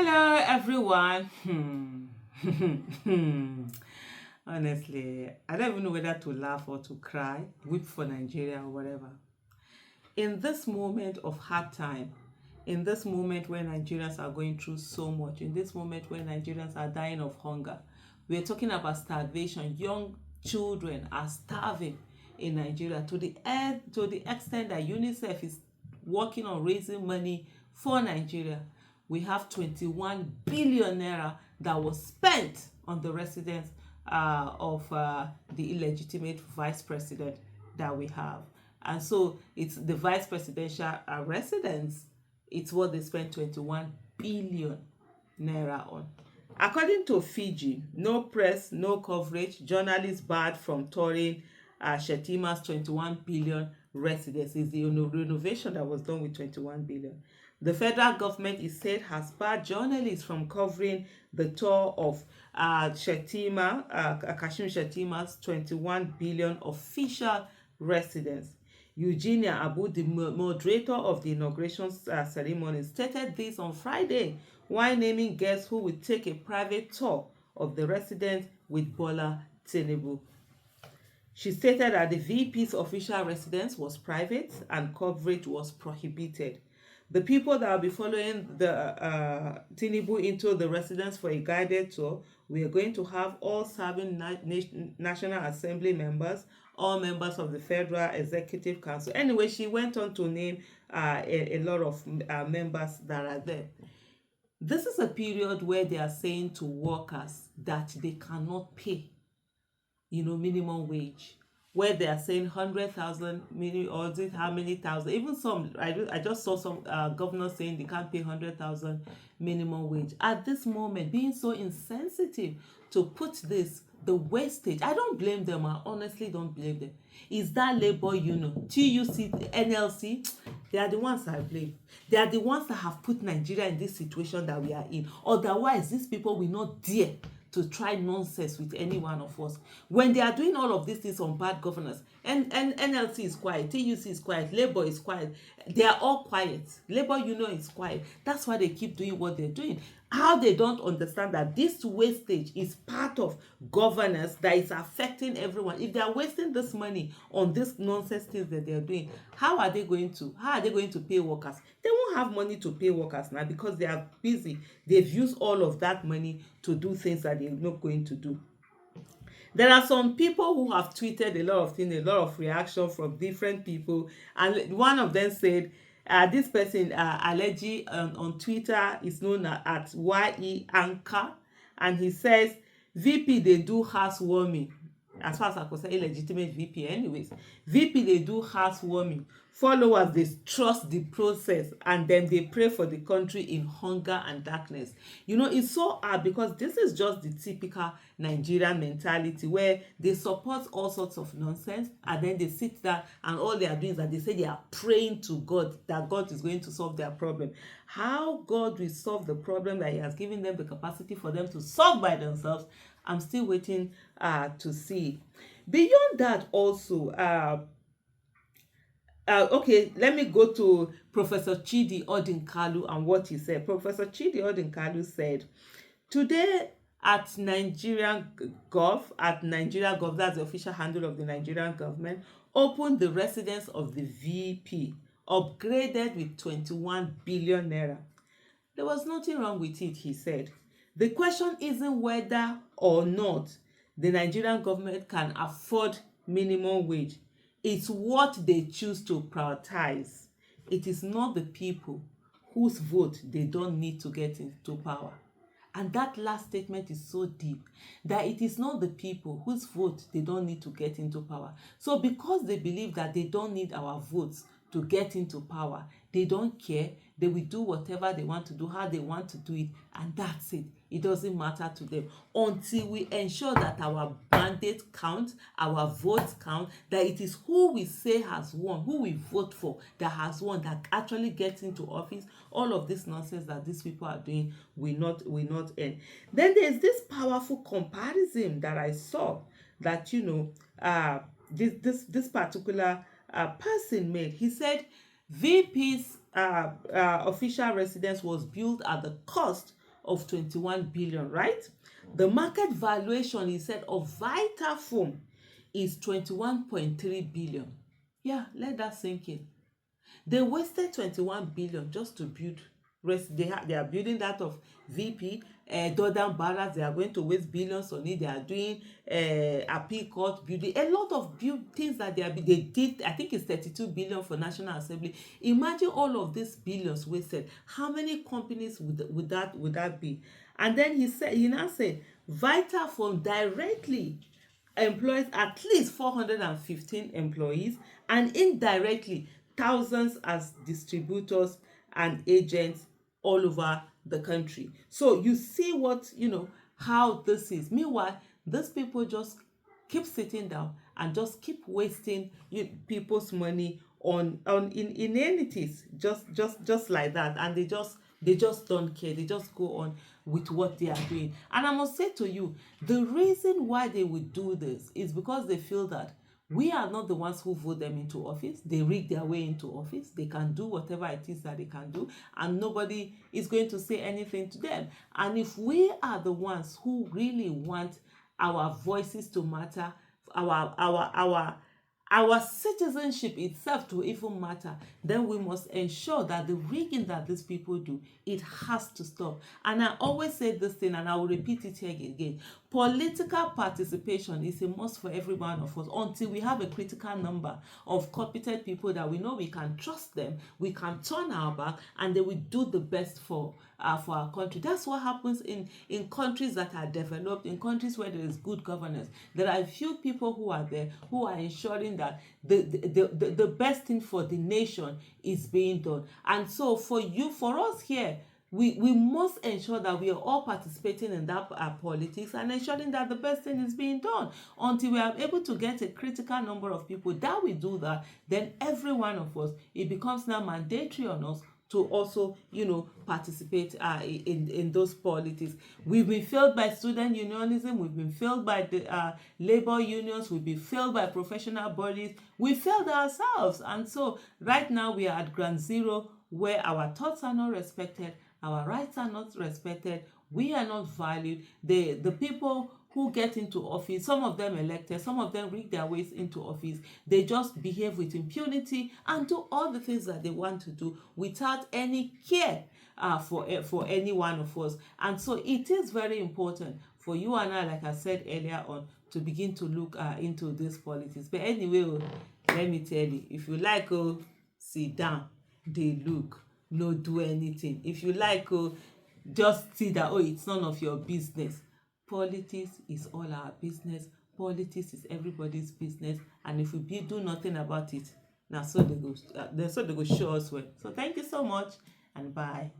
Hello, everyone. Honestly, I don't even know whether to laugh or to cry, weep for Nigeria or whatever. In this moment of hard time, in this moment where Nigerians are going through so much, in this moment where Nigerians are dying of hunger, we're talking about starvation. Young children are starving in Nigeria to the extent that UNICEF is working on raising money for Nigeria. We have 21 billion naira that was spent on the residence of the illegitimate vice president that we have. And so it's the vice presidential residence, it's what they spent 21 billion naira on. According to Fiji, no press, no coverage, journalists barred from touring Shetima's 21 billion residence. Is the renovation that was done with 21 billion. The federal government, is said, has barred journalists from covering the tour of Kashim Shetima's 21 billion official residence. Eugenia Abu, the moderator of the inauguration ceremony, stated this on Friday while naming guests who will take a private tour of the residence with Bola Tinubu. She stated that the VP's official residence was private and coverage was prohibited. The people that will be following the Tinubu into the residence for a guided tour, we are going to have all serving National Assembly members, all members of the Federal Executive Council. Anyway, she went on to name a lot of members that are there. This is a period where they are saying to workers that they cannot pay minimum wage, where they are saying 100,000 or is it how many thousand, even some I just saw some governors saying they can't pay 100,000 minimum wage at this moment, being so insensitive to put this, the wastage. I don't blame them. I honestly don't blame them. Is that labor union, TUC, NLC? They are the ones I blame. They are the ones that have put Nigeria in this situation that we are in. Otherwise, these people will not dare to try nonsense with any one of us. When they are doing all of these things on bad governance, and NLC is quiet, TUC is quiet, Labour is quiet, they are all quiet. Labour Union is quiet. That's why they keep doing what they're doing. How they don't understand that this wastage is part of governance that is affecting everyone. If they are wasting this money on this nonsense things that they are doing, how are they going to pay workers? They won't have money to pay workers now because they are busy. They've used all of that money to do things that they're not going to do. There are some people who have tweeted a lot of things, a lot of reaction from different people, and one of them said, this person, Allergy, on Twitter, is known at YE Anchor, and he says, VP, they do housewarming. As far as I concern, illegitimate VP anyways. VP, they do housewarming. Followers, they trust the process, and then they pray for the country in hunger and darkness. It's so hard because this is just the typical Nigerian mentality where they support all sorts of nonsense, and then they sit there and all they are doing is that they say they are praying to God that God is going to solve their problem. How God will solve the problem that He has given them the capacity for them to solve by themselves, I'm still waiting to see. Beyond that, also, okay, let me go to Professor Chidi Odinkalu and what he said. Professor Chidi Odinkalu said, today at Nigerian Gov, that's the official handle of the Nigerian government, opened the residence of the VP, upgraded with 21 billion naira. There was nothing wrong with it, he said. The question isn't whether or not the Nigerian government can afford minimum wage. It's what they choose to prioritize. It is not the people whose vote they don't need to get into power. And that last statement is so deep, that it is not the people whose vote they don't need to get into power. So because they believe that they don't need our votes to get into power, they don't care. They will do whatever they want to do, how they want to do it, and that's it. It doesn't matter to them until we ensure that our mandate count, our votes count, that it is who we say has won, who we vote for that has won, that actually gets into office. All of this nonsense that these people are doing will not end. Then there's this powerful comparison that I saw that this particular person made. He said VP's official residence was built at the cost of 21 billion, right? The market valuation, he said, of Vitafoam is 21.3 billion. Yeah, let that sink in. They wasted 21 billion just to build rest. They are building that of VP, Jordan Barras. They are going to waste billions on it. They are doing appeal court building, a lot of things that they did. I think it's 32 billion for National Assembly. Imagine all of these billions wasted. How many companies would that be? And then he now said Vitafoam directly employs at least 415 employees, and indirectly thousands as distributors and agents all over the country. So you see what, how this is. Meanwhile, these people just keep sitting down and just keep wasting people's money on inanities, just like that, and they just don't care. They just go on with what they are doing. And I must say to you, the reason why they would do this is because they feel that we are not the ones who vote them into office. They rig their way into office. They can do whatever it is that they can do, and nobody is going to say anything to them. And if we are the ones who really want our voices to matter, our citizenship itself to even matter, then we must ensure that the rigging that these people do, it has to stop. And I always say this thing, and I will repeat it here again. Political participation is a must for every one of us until we have a critical number of competent people that we know we can trust them, we can turn our back, and they will do the best for our country. That's what happens in countries that are developed, in countries where there is good governance. There are a few people who are there who are ensuring that the best thing for the nation is being done. And so for us here, we must ensure that we are all participating in that politics and ensuring that the best thing is being done. Until we are able to get a critical number of people that we do that, then every one of us, it becomes now mandatory on us to also, participate in those politics. We've been failed by student unionism. We've been failed by the labor unions. We've been failed by professional bodies. We failed ourselves. And so right now we are at ground zero, where our thoughts are not respected, our rights are not respected, we are not valued. The people who get into office, some of them elected, some of them rig their ways into office, they just behave with impunity and do all the things that they want to do without any care for any one of us. And so it is very important for you and I, like I said earlier on, to begin to look into this politics. But anyway, let me tell you, if you like, sit down, they look, no do anything. If you like, just see that, it's none of your business. Politics is all our business. Politics is everybody's business. And if we do nothing about it, now so they go show us well. So thank you so much, and bye.